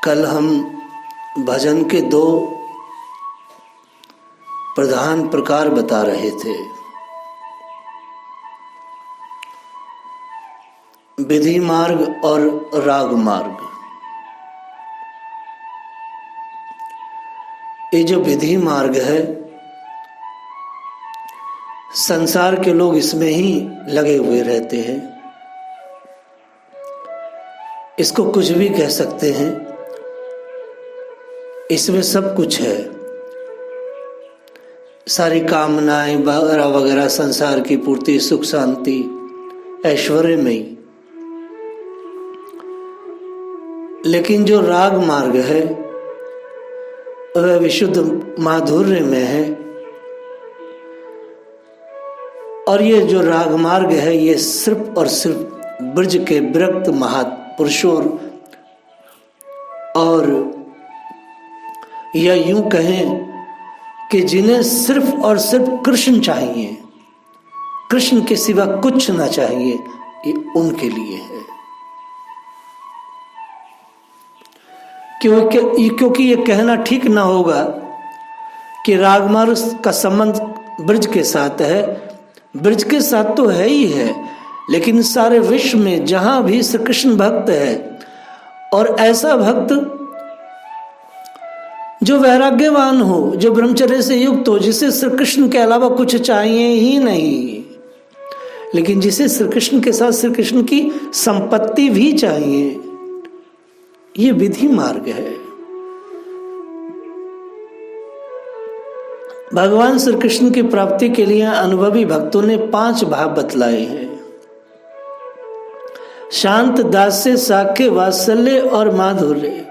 कल हम भजन के दो प्रधान प्रकार बता रहे थे। विधि मार्ग और राग मार्ग। ये जो विधि मार्ग है, संसार के लोग इसमें ही लगे हुए रहते हैं। इसको कुछ भी कह सकते हैं, इसमें सब कुछ है। सारी कामनाएं वगैरह वगैरह, संसार की पूर्ति, सुख शांति, ऐश्वर्य में। लेकिन जो राग मार्ग है वह विशुद्ध माधुर्य में है। और ये जो राग मार्ग है, ये सिर्फ और सिर्फ ब्रज के विरक्त महापुरुषों और या यूं कहें कि जिन्हें सिर्फ और सिर्फ कृष्ण चाहिए, कृष्ण के सिवा कुछ ना चाहिए, ये उनके लिए है। क्योंकि ये कहना ठीक ना होगा कि रागमार्ग का संबंध ब्रज के साथ है। ब्रज के साथ तो है ही है, लेकिन सारे विश्व में जहां भी श्री कृष्ण भक्त है और ऐसा भक्त जो वैराग्यवान हो, जो ब्रह्मचर्य से युक्त हो, जिसे श्री कृष्ण के अलावा कुछ चाहिए ही नहीं, लेकिन जिसे श्री कृष्ण के साथ श्री कृष्ण की संपत्ति भी चाहिए, ये विधि मार्ग है। भगवान श्री कृष्ण की प्राप्ति के लिए अनुभवी भक्तों ने 5 भाव बतलाए हैं: शांत, दास्य, साख्य, वात्सल्य और माधुर्य।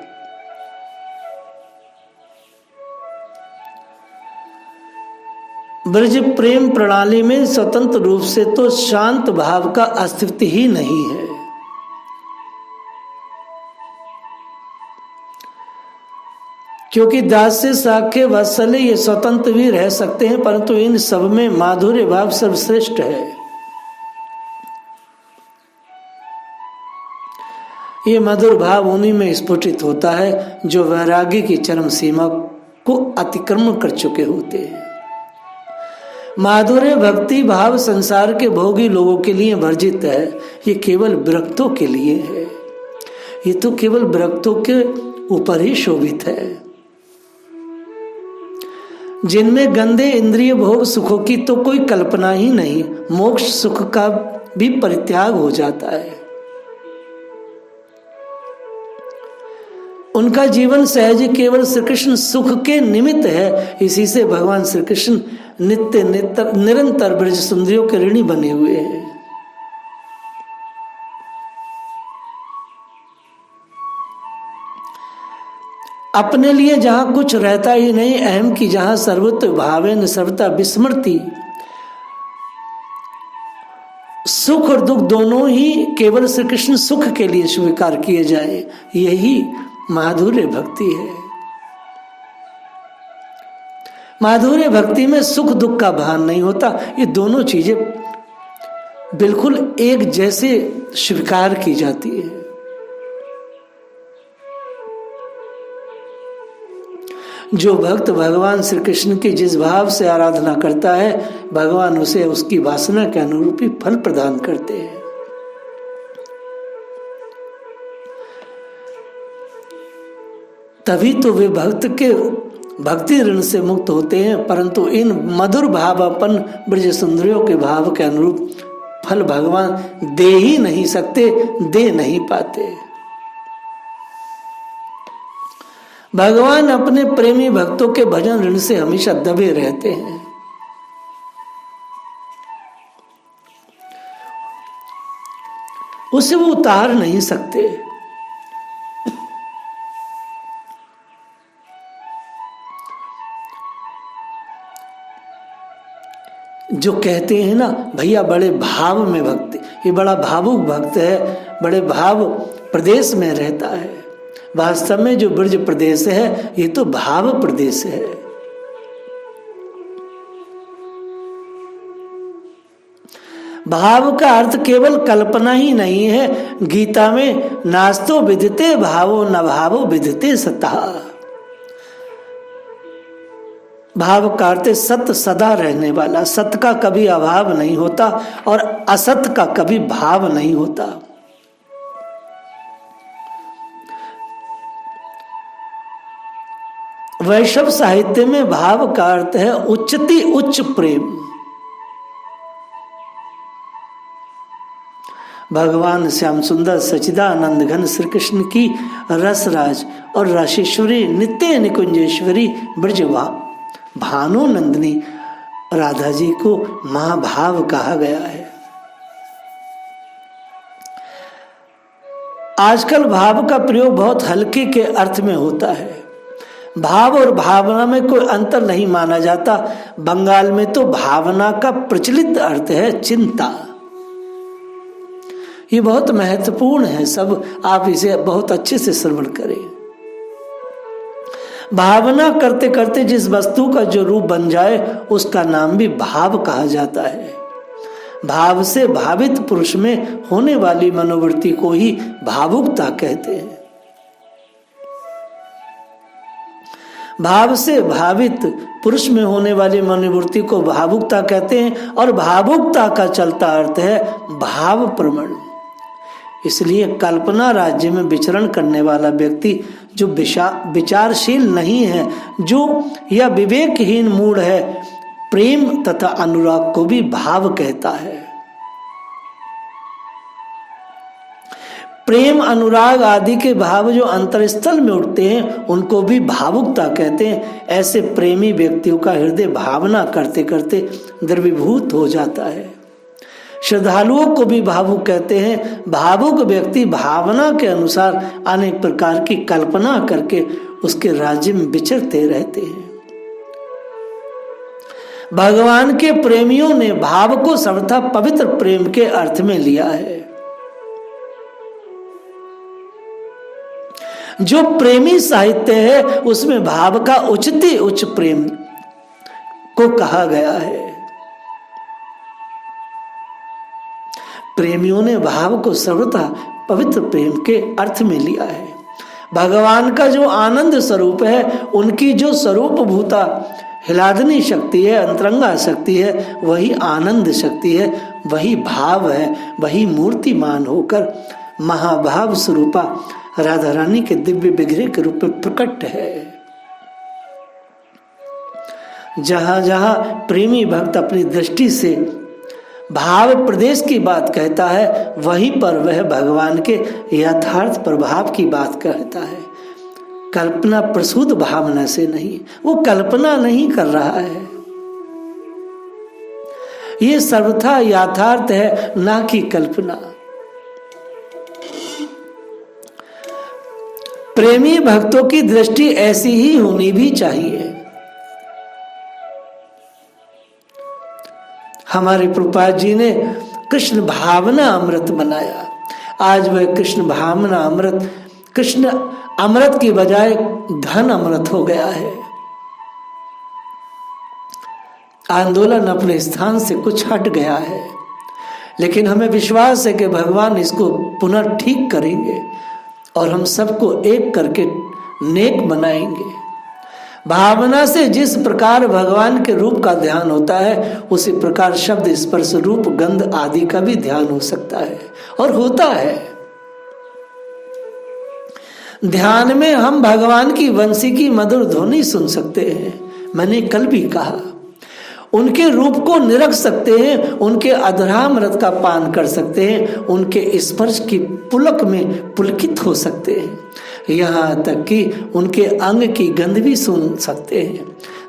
ब्रज प्रेम प्रणाली में स्वतंत्र रूप से तो शांत भाव का अस्तित्व ही नहीं है। क्योंकि दास्य, साख्य, वात्सल्य ये स्वतंत्र भी रह सकते हैं, परंतु इन सब में माधुर्य भाव सर्वश्रेष्ठ है। ये मधुर भाव उन्हीं में स्फुटित होता है जो वैराग्य की चरम सीमा को अतिक्रमण कर चुके होते हैं। माधुर्य भक्ति भाव संसार के भोगी लोगों के लिए वर्जित है। ये केवल विरक्तों के लिए है। ये तो केवल विरक्तों के ऊपर ही शोभित है, जिनमें गंदे इंद्रिय भोग सुखों की तो कोई कल्पना ही नहीं। मोक्ष सुख का भी परित्याग हो जाता है। उनका जीवन सहज केवल श्री कृष्ण सुख के निमित्त है। इसी से भगवान श्री कृष्ण नित्य निरंतर ब्रज सुंदरियों के ऋणी बने हुए हैं। अपने लिए जहां कुछ रहता ही नहीं, अहम की जहां सर्वत्र भावेन सर्वथा विस्मृति, सुख और दुख दोनों ही केवल श्री कृष्ण सुख के लिए स्वीकार किए जाए, यही माधुर्य भक्ति है। माधुर्य भक्ति में सुख दुख का भान नहीं होता। ये दोनों चीजें बिल्कुल एक जैसे स्वीकार की जाती है। जो भक्त भगवान श्री कृष्ण की जिस भाव से आराधना करता है, भगवान उसे उसकी वासना के अनुरूप ही फल प्रदान करते हैं। तभी तो वे भक्त के भक्ति ऋण से मुक्त होते हैं। परंतु इन मधुर भावापन ब्रज सुंदरियों के भाव के अनुरूप फल भगवान दे ही नहीं सकते, दे नहीं पाते। भगवान अपने प्रेमी भक्तों के भजन ऋण से हमेशा दबे रहते हैं। उसे वो उतार नहीं सकते। जो कहते हैं ना, भैया बड़े भाव में भक्ति, ये बड़ा भावुक भक्त है, बड़े भाव प्रदेश में रहता है। वास्तव में जो ब्रज प्रदेश है, ये तो भाव प्रदेश है। भाव का अर्थ केवल कल्पना ही नहीं है। गीता में नास्तो विदिते भावो न भावो विदिते सतः, भाव का अर्थ सत्य सदा रहने वाला, सत्य का कभी अभाव नहीं होता और असत्य का कभी भाव नहीं होता। वैष्णव साहित्य में भाव का अर्थ है उच्चति उच्च प्रेम। भगवान श्याम सुंदर सच्चिदानंद घन श्री कृष्ण की रसराज और राशेश्वरी नित्य निकुंजेश्वरी ब्रजवा भानु नंदिनी राधा जी को महाभाव कहा गया है। आजकल भाव का प्रयोग बहुत हल्के के अर्थ में होता है। भाव और भावना में कोई अंतर नहीं माना जाता। बंगाल में तो भावना का प्रचलित अर्थ है चिंता। ये बहुत महत्वपूर्ण है, सब आप इसे बहुत अच्छे से श्रवण करें। भावना करते करते जिस वस्तु का जो रूप बन जाए उसका नाम भी भाव कहा जाता है। भाव से भावित पुरुष में होने वाली मनोवृत्ति को ही भावुकता कहते हैं। भाव से भावित पुरुष में होने वाली मनोवृत्ति को भावुकता कहते हैं और भावुकता का चलता अर्थ है भाव प्रवण। इसलिए कल्पना राज्य में विचरण करने वाला व्यक्ति जो विचारशील नहीं है, जो या विवेकहीन मूड है, प्रेम तथा अनुराग को भी भाव कहता है। प्रेम अनुराग आदि के भाव जो अंतरस्थल में उठते हैं उनको भी भावुकता कहते हैं। ऐसे प्रेमी व्यक्तियों का हृदय भावना करते करते द्रवीभूत हो जाता है। श्रद्धालुओं को भी भावुक कहते हैं। भावुक व्यक्ति भावना के अनुसार अनेक प्रकार की कल्पना करके उसके राज्य में विचरते रहते हैं। भगवान के प्रेमियों ने भाव को सर्वथा पवित्र प्रेम के अर्थ में लिया है। जो प्रेमी साहित्य है उसमें भाव का उच्चते उच्च प्रेम को कहा गया है। प्रेमियों ने भाव को सर्वथा पवित्र प्रेम के अर्थ में लिया है। भगवान का जो आनंद स्वरूप है, उनकी जो स्वरूप भूता हिलादनी शक्ति है, अंतरंगा शक्ति है, वही आनंद शक्ति है, वही भाव है, वही मूर्तिमान होकर महाभाव स्वरूपा राधा रानी के दिव्य विग्रह के रूप में प्रकट है। जहां जहां प्रेमी भक्त अपनी दृष्टि से भाव प्रदेश की बात कहता है, वहीं पर वह भगवान के यथार्थ प्रभाव की बात कहता है। कल्पना प्रसूत भावना से नहीं, वो कल्पना नहीं कर रहा है, ये सर्वथा यथार्थ है, ना कि कल्पना। प्रेमी भक्तों की दृष्टि ऐसी ही होनी भी चाहिए। हमारे प्रभुपाद जी ने कृष्ण भावना अमृत बनाया। आज वह कृष्ण भावना अमृत कृष्ण अमृत की बजाय धन अमृत हो गया है। आंदोलन अपने स्थान से कुछ हट गया है, लेकिन हमें विश्वास है कि भगवान इसको पुनः ठीक करेंगे और हम सबको एक करके नेक बनाएंगे। भावना से जिस प्रकार भगवान के रूप का ध्यान होता है, उसी प्रकार शब्द स्पर्श रूप गंध आदि का भी ध्यान हो सकता है और होता है। ध्यान में हम भगवान की वंशी की मधुर ध्वनि सुन सकते हैं। मैंने कल भी कहा, उनके रूप को निरख सकते हैं, उनके अधरामृत का पान कर सकते हैं, उनके स्पर्श की पुलक में पुलकित हो सकते हैं, यहाँ तक कि उनके अंग की गंध भी सुन सकते हैं।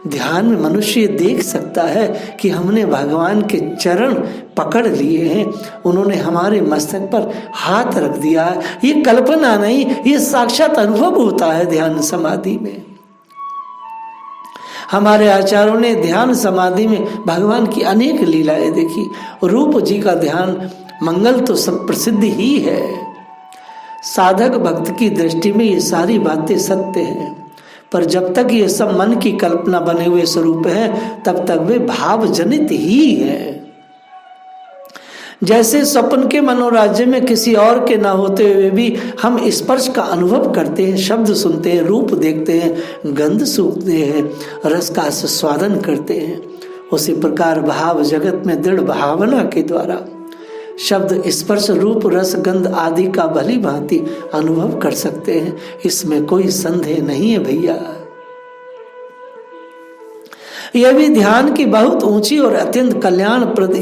ध्यान में मनुष्य देख सकता है कि हमने भगवान के चरण पकड़ लिए हैं, उन्होंने हमारे मस्तक पर हाथ रख दिया है। ये कल्पना नहीं, ये साक्षात अनुभव होता है ध्यान समाधि में। हमारे आचार्यों ने ध्यान समाधि में भगवान की अनेक लीलाएं देखी। रूप जी का ध्यान मंगल तो सब प्रसिद्ध ही है। साधक भक्त की दृष्टि में ये सारी बातें सत्य हैं, पर जब तक ये सब मन की कल्पना बने हुए स्वरूप हैं, तब तक वे भाव जनित ही है। जैसे स्वप्न के मनोराज्य में किसी और के ना होते हुए भी हम स्पर्श का अनुभव करते हैं, शब्द सुनते हैं, रूप देखते हैं, गंध सूंघते हैं, रस का आस्वादन करते हैं, उसी प्रकार भाव जगत में दृढ़ भावना के द्वारा शब्द, स्पर्श, रूप, रस, गंध आदि का भली भांति अनुभव कर सकते हैं। इसमें कोई संदेह नहीं है भैया। यह भी ध्यान की बहुत ऊंची और अत्यंत कल्याणप्रद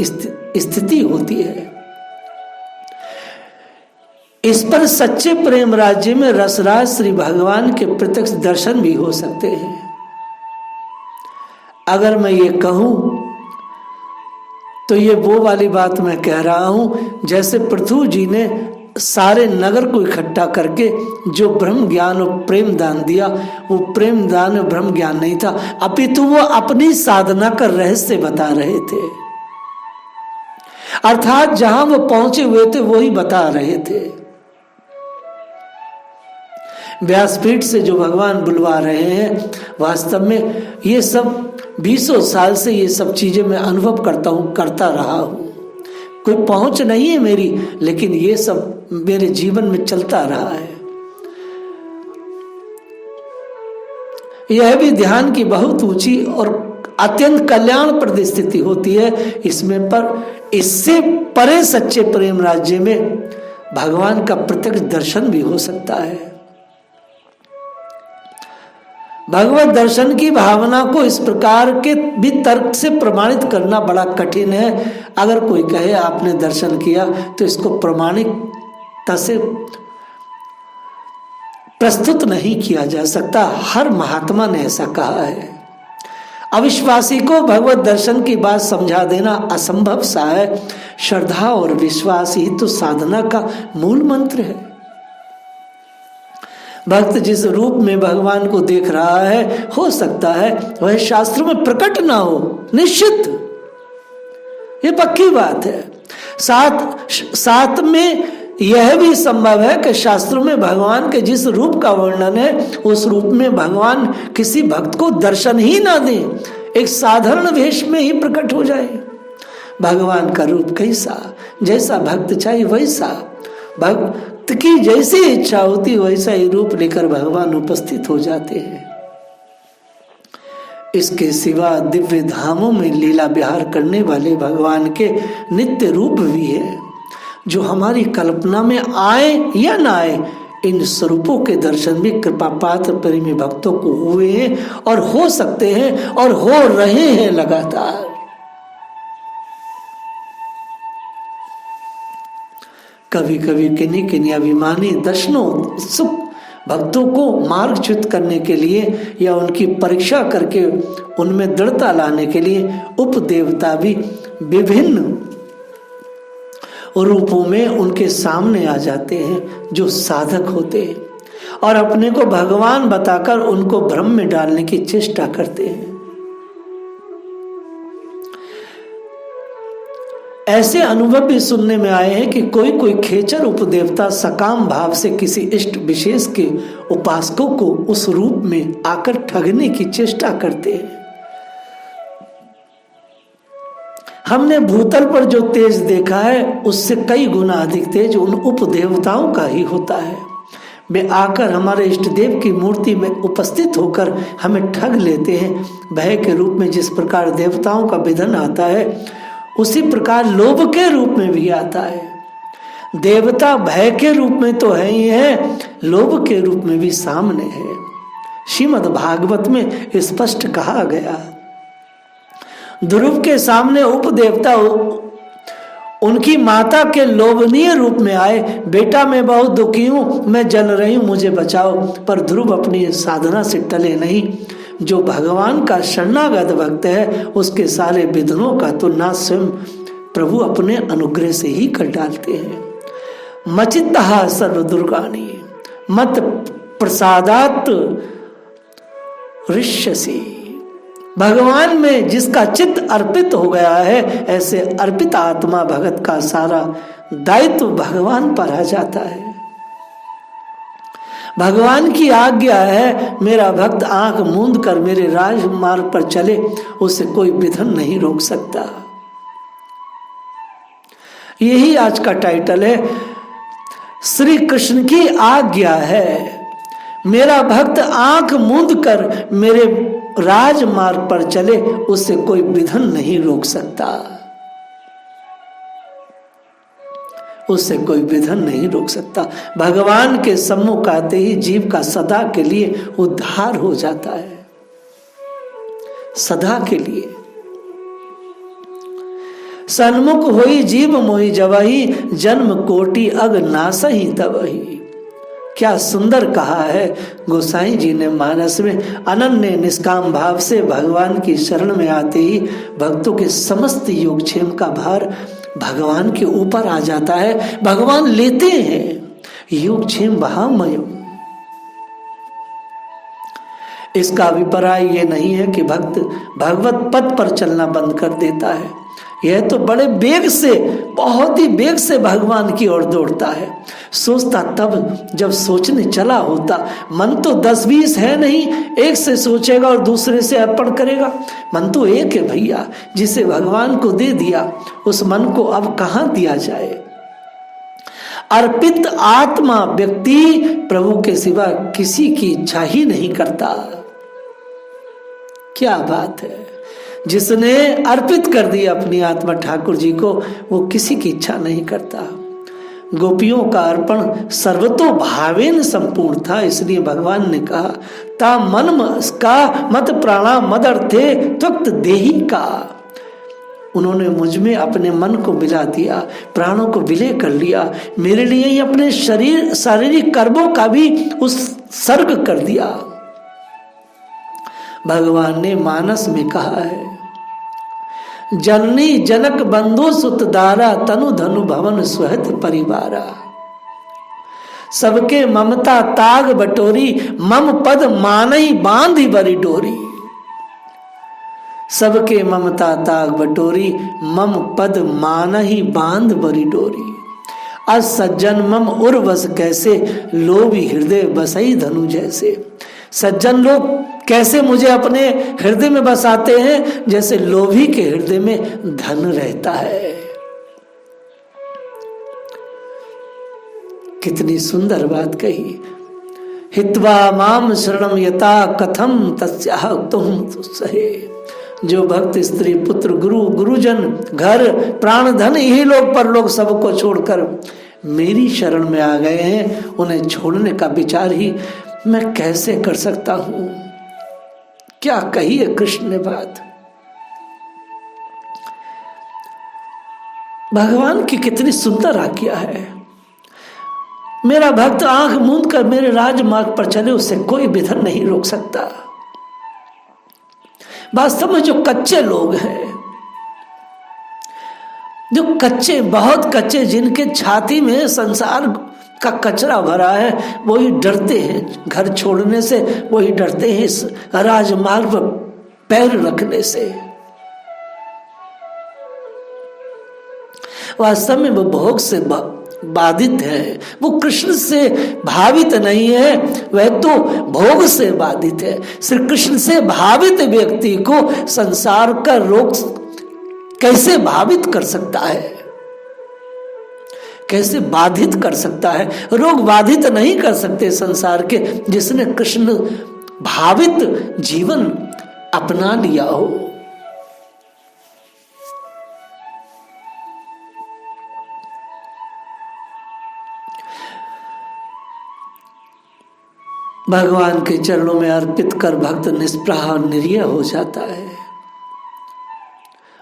स्थिति होती है। इस पर सच्चे प्रेम राज्य में रसराज श्री भगवान के प्रत्यक्ष दर्शन भी हो सकते हैं। अगर मैं ये कहूं तो ये वो वाली बात मैं कह रहा हूं जैसे पृथु जी ने सारे नगर को इकट्ठा करके जो ब्रह्म ज्ञान और प्रेम दान दिया, वो प्रेम दान और ब्रह्म ज्ञान नहीं था, अपितु वो अपनी साधना का रहस्य बता रहे थे। अर्थात जहां वो पहुंचे हुए थे वो ही बता रहे थे। व्यासपीठ से जो भगवान बुलवा रहे हैं, वास्तव में ये सब 20 साल से ये सब चीजें मैं अनुभव करता हूं, करता रहा हूं। कोई पहुंच नहीं है मेरी, लेकिन ये सब मेरे जीवन में चलता रहा है। यह भी ध्यान की बहुत ऊंची और अत्यंत कल्याणप्रद स्थिति होती है। इसमें पर इससे परे सच्चे प्रेम राज्य में भगवान का प्रत्यक्ष दर्शन भी हो सकता है। भगवत दर्शन की भावना को इस प्रकार के भी तर्क से प्रमाणित करना बड़ा कठिन है। अगर कोई कहे आपने दर्शन किया तो इसको प्रमाणिकता से प्रस्तुत नहीं किया जा सकता। हर महात्मा ने ऐसा कहा है। अविश्वासी को भगवत दर्शन की बात समझा देना असंभव सा है। श्रद्धा और विश्वास ही तो साधना का मूल मंत्र है। भक्त जिस रूप में भगवान को देख रहा है, हो सकता है वह शास्त्रों में प्रकट ना हो, निश्चित, ये पक्की बात है। साथ में यह भी संभव है कि शास्त्रों में भगवान के जिस रूप का वर्णन है, उस रूप में भगवान किसी भक्त को दर्शन ही ना दे, एक साधारण वेश में ही प्रकट हो जाए। भगवान का रूप कैसा, जैसा भक्त चाहे वैसा, भक्त की जैसी इच्छा होती वैसा ही रूप लेकर भगवान उपस्थित हो जाते हैं। इसके सिवा दिव्य धामों में लीला विहार करने वाले भगवान के नित्य रूप भी है, जो हमारी कल्पना में आए या ना आए, इन स्वरूपों के दर्शन भी कृपा पात्र प्रेमी भक्तों को हुए हैं और हो सकते हैं और हो रहे हैं लगातार। कभी कभी किन्हीं किन्हीं अभिमानी दर्शनों सुख भक्तों को मार्गच्युत करने के लिए या उनकी परीक्षा करके उनमें दृढ़ता लाने के लिए उपदेवता भी विभिन्न रूपों में उनके सामने आ जाते हैं, जो साधक होते हैं और अपने को भगवान बताकर उनको भ्रम में डालने की चेष्टा करते हैं। ऐसे अनुभव भी सुनने में आए हैं कि कोई कोई खेचर उपदेवता सकाम भाव से किसी इष्ट विशेष के उपासकों को उस रूप में आकर ठगने की चेष्टा करते हैं। हमने भूतल पर जो तेज देखा है, उससे कई गुना अधिक तेज उन उपदेवताओं का ही होता है। वे आकर हमारे इष्ट देव की मूर्ति में उपस्थित होकर हमें ठग लेते हैं। भय के रूप में जिस प्रकार देवताओं का विधन आता है, उसी प्रकार लोभ के रूप में भी आता है। देवता भय के रूप में तो है ही है, लोभ के रूप में भी सामने है। श्रीमद् भागवत में स्पष्ट कहा गया, ध्रुव के सामने उपदेवता उनकी माता के लोभनीय रूप में आए, बेटा मैं बहुत दुखी हूं, मैं जल रही हूं, मुझे बचाओ। पर ध्रुव अपनी साधना से टले नहीं। जो भगवान का शरणागत भक्त है, उसके सारे विघ्नों का तो ना स्वयं प्रभु अपने अनुग्रह से ही कर डालते हैं। मचित्तः सर्व दुर्गाणि मत प्रसादात ऋष्यसि। भगवान में जिसका चित्त अर्पित हो गया है, ऐसे अर्पित आत्मा भगत का सारा दायित्व भगवान पर आ जाता है। भगवान की आज्ञा है, मेरा भक्त आंख मूंद कर मेरे राजमार्ग पर चले, उसे कोई विघ्न नहीं रोक सकता। यही आज का टाइटल है। श्री कृष्ण की आज्ञा है, मेरा भक्त आंख मूंद कर मेरे राजमार्ग पर चले, उसे कोई विधन नहीं रोक सकता, उससे कोई विधन नहीं रोक सकता। भगवान के सम्मुख आते ही जीव का सदा के लिए उद्धार हो जाता है, सदा के लिए। सन्मुख होई जीव मोहि जबहि, जन्म कोटि अग नासहि तबहि। क्या सुंदर कहा है गोसाई जी ने मानस में। अनन्य निष्काम भाव से भगवान की शरण में आते ही भक्तों के समस्त योगक्षेम का भार भगवान के ऊपर आ जाता है। भगवान लेते हैं योगक्षेम भावमय। इसका अभिप्राय ये नहीं है कि भक्त भगवत पद पर चलना बंद कर देता है। यह तो बड़े बेग से, बहुत ही बेग से भगवान की ओर दौड़ता है। सोचता तब जब सोचने चला होता। मन तो 10-20 है नहीं, एक से सोचेगा और दूसरे से अर्पण करेगा। मन तो एक है भैया, जिसे भगवान को दे दिया, उस मन को अब कहाँ दिया जाए। अर्पित आत्मा व्यक्ति प्रभु के सिवा किसी की इच्छा ही नहीं करता। क्या बात है। जिसने अर्पित कर दी अपनी आत्मा ठाकुर जी को, वो किसी की इच्छा नहीं करता। गोपियों का अर्पण सर्वतो भावेन संपूर्ण था, इसलिए भगवान ने कहा ता मन का मत प्राणा मद अर्थे त्वक्त देही का। उन्होंने मुझ में अपने मन को मिला दिया, प्राणों को विलय कर लिया, मेरे लिए ही अपने शारीरिक कर्मों का भी उत्सर्ग कर दिया। भगवान ने मानस में कहा है जननी जनक बंधु सुत दारा, तनु धनु भवन स्वहित परिवारा। सबके ममता ताग बटोरी, मम पद मानई बांधी बरी डोरी। सबके ममता ताग बटोरी, मम पद मानही बांध बरी डोरी। अज सज्जन मम उर्वस कैसे, लोभी हृदय बसई धनु जैसे। सज्जन लोग कैसे मुझे अपने हृदय में बसाते हैं, जैसे लोभी के हृदय में धन रहता है। कितनी सुंदर बात कही। हित्वा माम शरणम यता कथम तस्याह तुम सहे। जो भक्त स्त्री पुत्र गुरु गुरुजन घर प्राण धन यही लोग परलोक सबको छोड़कर मेरी शरण में आ गए हैं, उन्हें छोड़ने का विचार ही मैं कैसे कर सकता हूं। क्या कही है कृष्ण ने बात। भगवान की कितनी सुंदर आज्ञा है। मेरा भक्त आंख मूंद कर मेरे राजमार्ग पर चले, उससे कोई विधन नहीं रोक सकता। वास्तव में जो कच्चे लोग हैं, जो कच्चे, बहुत कच्चे, जिनके छाती में संसार का कचरा भरा है, वही डरते हैं घर छोड़ने से, वही डरते हैं इस राजमार्ग पर पैर रखने से। वास्तव में वो भोग से बाधित है, वो कृष्ण से भावित नहीं है, वह तो भोग से बाधित है। श्री कृष्ण से भावित व्यक्ति को संसार का रोग कैसे भावित कर सकता है, कैसे बाधित कर सकता है। रोग बाधित नहीं कर सकते संसार के, जिसने कृष्ण भावित जीवन अपना लिया हो। भगवान के चरणों में अर्पित कर भक्त निष्प्रह निरीह हो जाता है।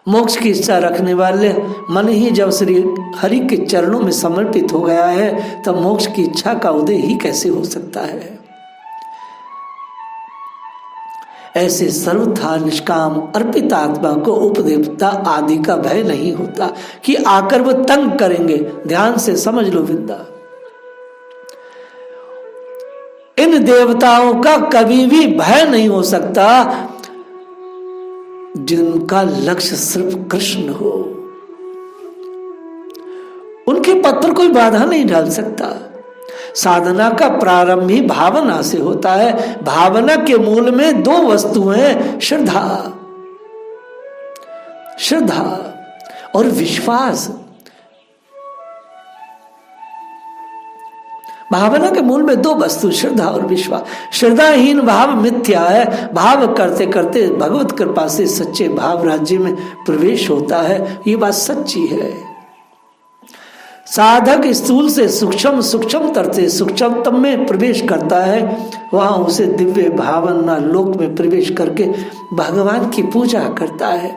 मोक्ष की इच्छा रखने वाले मन ही जब श्री हरि के चरणों में समर्पित हो गया है, तब मोक्ष की इच्छा का उदय ही कैसे हो सकता है। ऐसे सर्वथा निष्काम अर्पित आत्मा को उपदेवता आदि का भय नहीं होता कि आकर वो तंग करेंगे। ध्यान से समझ लो विद्या, इन देवताओं का कभी भी भय नहीं हो सकता जिनका लक्ष्य सिर्फ कृष्ण हो। उनके पथ पर कोई बाधा नहीं डाल सकता। साधना का प्रारंभ ही भावना से होता है। भावना के मूल में दो वस्तुएं हैं, श्रद्धा और विश्वास। भावना के मूल में दो वस्तु, श्रद्धा और विश्वास। श्रद्धाहीन भाव मिथ्या है। भाव करते करते भगवत कृपा से सच्चे भाव राज्य में प्रवेश होता है, ये बात सच्ची है। साधक स्थूल से सूक्ष्म, सूक्ष्म तर से सूक्ष्मतम में प्रवेश करता है, वहां उसे दिव्य भावना लोक में प्रवेश करके भगवान की पूजा करता है।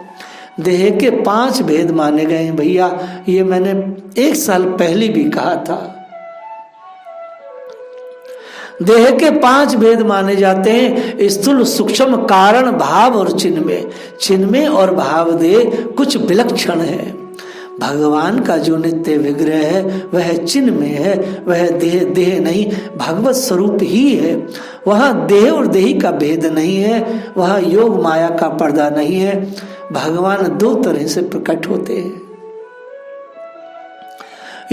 देह के 5 भेद माने गए हैं भैया, ये मैंने 1 साल पहले भी कहा था। देह के 5 भेद माने जाते हैं, स्थूल, सूक्ष्म, कारण, भाव और चिन्मय और भाव देह कुछ विलक्षण है। भगवान का जो नित्य विग्रह है वह चिन्मय है, वह देह नहीं, भगवत स्वरूप ही है। वहां देह और देही का भेद नहीं है, वहां योग माया का पर्दा नहीं है। भगवान 2 तरह से प्रकट होते हैं,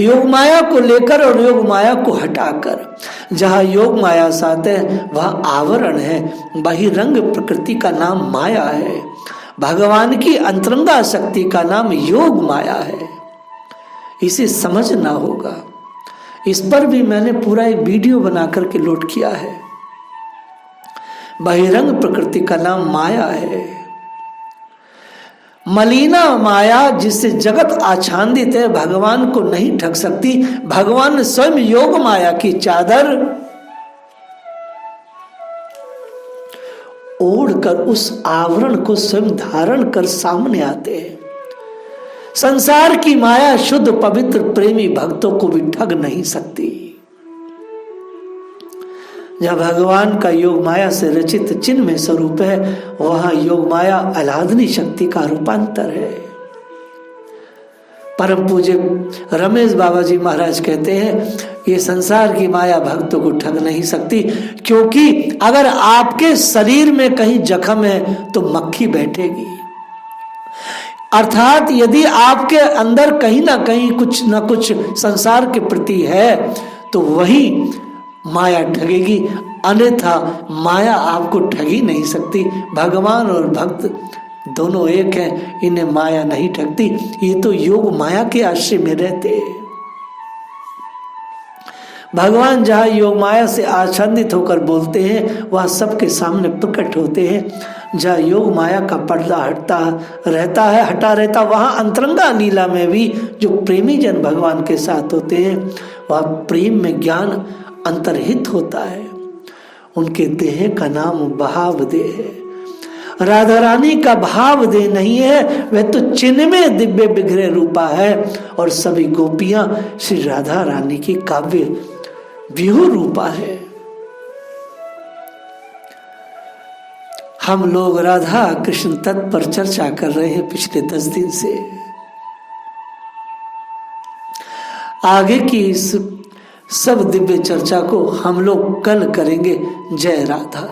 योग माया को लेकर और योग माया को हटाकर। जहां योग माया साथ है वह आवरण है, बहिरंग प्रकृति का नाम माया है। भगवान की अंतरंगा शक्ति का नाम योग माया है, इसे समझना होगा। इस पर भी मैंने पूरा एक वीडियो बना करके लोड किया है। बहिरंग प्रकृति का नाम माया है, मलिना माया जिससे जगत आच्छादित है, भगवान को नहीं ढक सकती। भगवान स्वयं योग माया की चादर ओढ़कर उस आवरण को स्वयं धारण कर सामने आते हैं। संसार की माया शुद्ध पवित्र प्रेमी भक्तों को भी ठग नहीं सकती। जहां भगवान का योग माया से रचित चिन्मय स्वरूप है, वहां योग माया आह्लादनी शक्ति का रूपांतर है। परम पूज्य रमेश बाबा जी महाराज कहते हैं, ये संसार की माया भक्तों को ठग नहीं सकती, क्योंकि अगर आपके शरीर में कहीं जख्म है तो मक्खी बैठेगी। अर्थात यदि आपके अंदर कहीं ना कहीं कुछ ना कुछ संसार के प्रति है तो वही माया ठगेगी, अन्यथा माया आपको ठगी नहीं सकती। भगवान और भक्त दोनों एक हैं, इन्हें माया नहीं ठगती। ये तो योग माया के आश्रय में रहते हैं। भगवान जहाँ योग माया से आच्छादित होकर बोलते हैं, वह सबके सामने प्रकट होते हैं। जहाँ योग माया का पर्दा हटा रहता, वहाँ अंतरंगा लीला में भी जो प्रेमी जन भगवान के साथ होते हैं, वह प्रेम में ज्ञान अंतर्हित होता है। उनके देह का नाम भाव देह है। राधा रानी का भाव देह नहीं है, वह तो चिन्ह में दिव्य विग्रह रूपा है, और सभी गोपियां श्री राधा रानी की काव्य व्यूह रूपा है। हम लोग राधा कृष्ण तत्व पर चर्चा कर रहे हैं पिछले 10 दिन से। आगे की इस सब दिव्य चर्चा को हम लोग कल करेंगे। जय राधा।